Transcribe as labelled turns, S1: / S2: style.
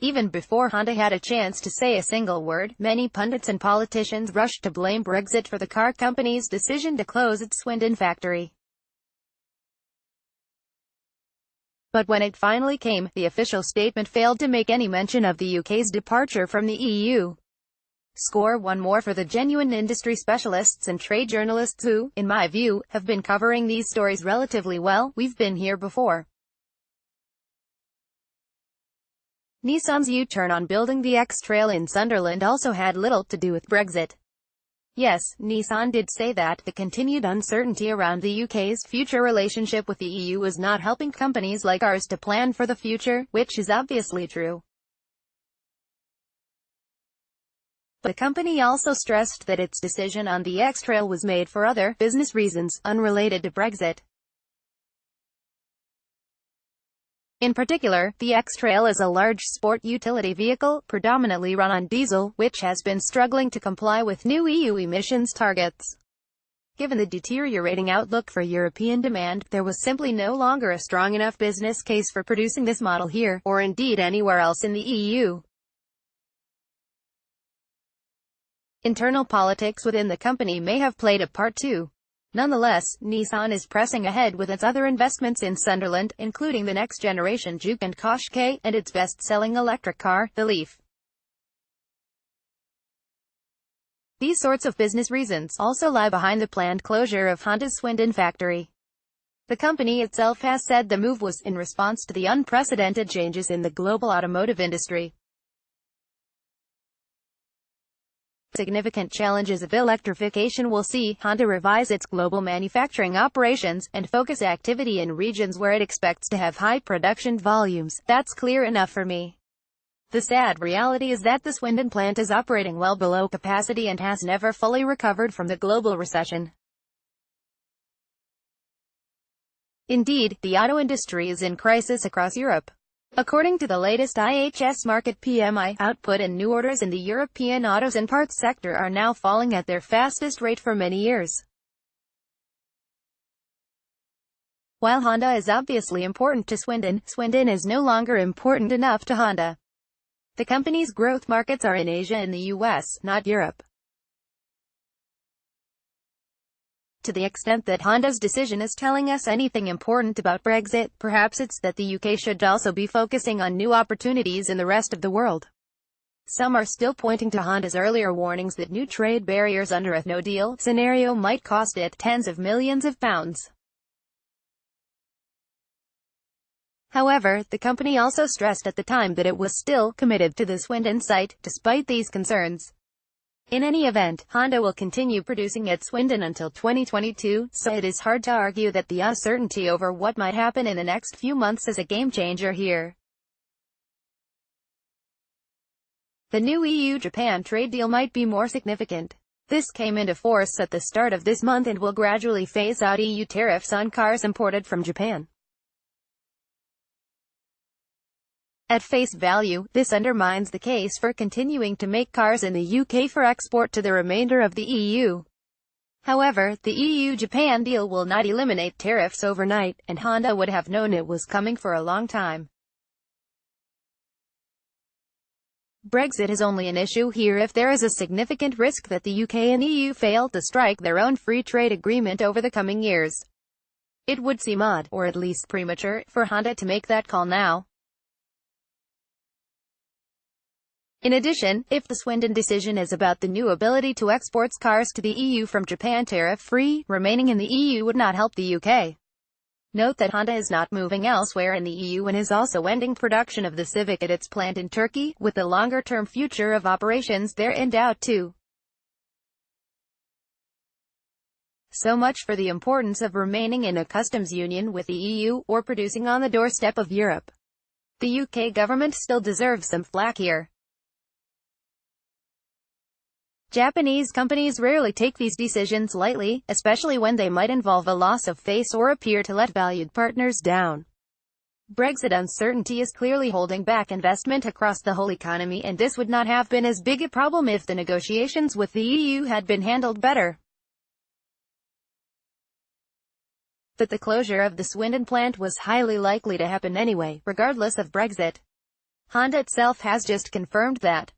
S1: Even before Honda had a chance to say a single word, many pundits and politicians rushed to blame Brexit for the car company's decision to close its Swindon factory. But when it finally came, the official statement failed to make any mention of the UK's departure from the EU. Score one more for the genuine industry specialists and trade journalists who, in my view, have been covering these stories relatively well. We've been here before. Nissan's U-turn on building the X-Trail in Sunderland also had little to do with Brexit. Yes, Nissan did say that the continued uncertainty around the UK's future relationship with the EU was not helping companies like ours to plan for the future, which is obviously true. The company also stressed that its decision on the X-Trail was made for other business reasons, unrelated to Brexit. In particular, the X-Trail is a large sport utility vehicle, predominantly run on diesel, which has been struggling to comply with new EU emissions targets. Given the deteriorating outlook for European demand, there was simply no longer a strong enough business case for producing this model here, or indeed anywhere else in the EU. Internal politics within the company may have played a part too. Nonetheless, Nissan is pressing ahead with its other investments in Sunderland, including the next-generation Juke and Qashqai, and its best-selling electric car, the Leaf. These sorts of business reasons also lie behind the planned closure of Honda's Swindon factory. The company itself has said the move was in response to the unprecedented changes in the global automotive industry. Significant challenges of electrification will see Honda revise its global manufacturing operations, and focus activity in regions where it expects to have high production volumes. That's clear enough for me. The sad reality is that the Swindon plant is operating well below capacity and has never fully recovered from the global recession. Indeed, the auto industry is in crisis across Europe. According to the latest IHS Markit PMI, output and new orders in the European autos and parts sector are now falling at their fastest rate for many years. While Honda is obviously important to Swindon, Swindon is no longer important enough to Honda. The company's growth markets are in Asia and the US, not Europe. To the extent that Honda's decision is telling us anything important about Brexit, perhaps it's that the UK should also be focusing on new opportunities in the rest of the world. Some are still pointing to Honda's earlier warnings that new trade barriers under a no-deal scenario might cost it tens of millions of pounds. However, the company also stressed at the time that it was still committed to the Swindon site, despite these concerns. In any event, Honda will continue producing at Swindon until 2022, so it is hard to argue that the uncertainty over what might happen in the next few months is a game-changer here. The new EU-Japan trade deal might be more significant. This came into force at the start of this month and will gradually phase out EU tariffs on cars imported from Japan. At face value, this undermines the case for continuing to make cars in the UK for export to the remainder of the EU. However, the EU-Japan deal will not eliminate tariffs overnight, and Honda would have known it was coming for a long time. Brexit is only an issue here if there is a significant risk that the UK and EU fail to strike their own free trade agreement over the coming years. It would seem odd, or at least premature, for Honda to make that call now. In addition, if the Swindon decision is about the new ability to export cars to the EU from Japan tariff-free, remaining in the EU would not help the UK. Note that Honda is not moving elsewhere in the EU and is also ending production of the Civic at its plant in Turkey, with the longer-term future of operations there in doubt too. So much for the importance of remaining in a customs union with the EU, or producing on the doorstep of Europe. The UK government still deserves some flack here. Japanese companies rarely take these decisions lightly, especially when they might involve a loss of face or appear to let valued partners down. Brexit uncertainty is clearly holding back investment across the whole economy, and this would not have been as big a problem if the negotiations with the EU had been handled better. that the closure of the Swindon plant was highly likely to happen anyway, regardless of Brexit. Honda itself has just confirmed that